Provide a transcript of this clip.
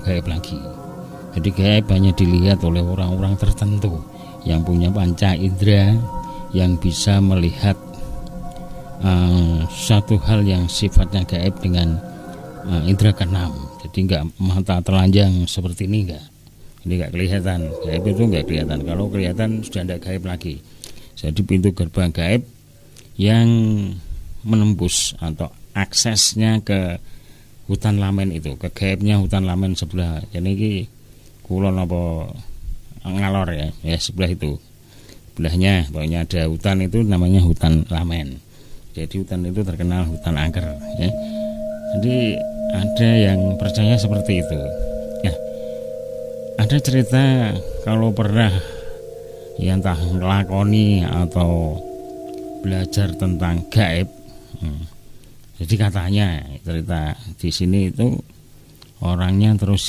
gaib lagi. Jadi gaib hanya dilihat oleh orang-orang tertentu yang punya panca indera, yang bisa melihat satu hal yang sifatnya gaib dengan indera keenam. Jadi enggak mata telanjang seperti ini, enggak. Ini enggak kelihatan. Gaib itu enggak kelihatan. Kalau kelihatan sudah enggak gaib lagi. Jadi pintu gerbang gaib yang menembus atau aksesnya ke hutan lamen itu, ke gaibnya hutan lamen sebelah. Jadi ini kulon apa ngalor ya sebelah itu. Sebelahnya pokoknya ada hutan itu namanya hutan lamen. Jadi hutan itu terkenal hutan angker ya. Jadi ada yang percaya seperti itu. Ya. Ada cerita kalau pernah ya entah ngelakoni atau belajar tentang gaib. Jadi katanya cerita di sini itu orangnya terus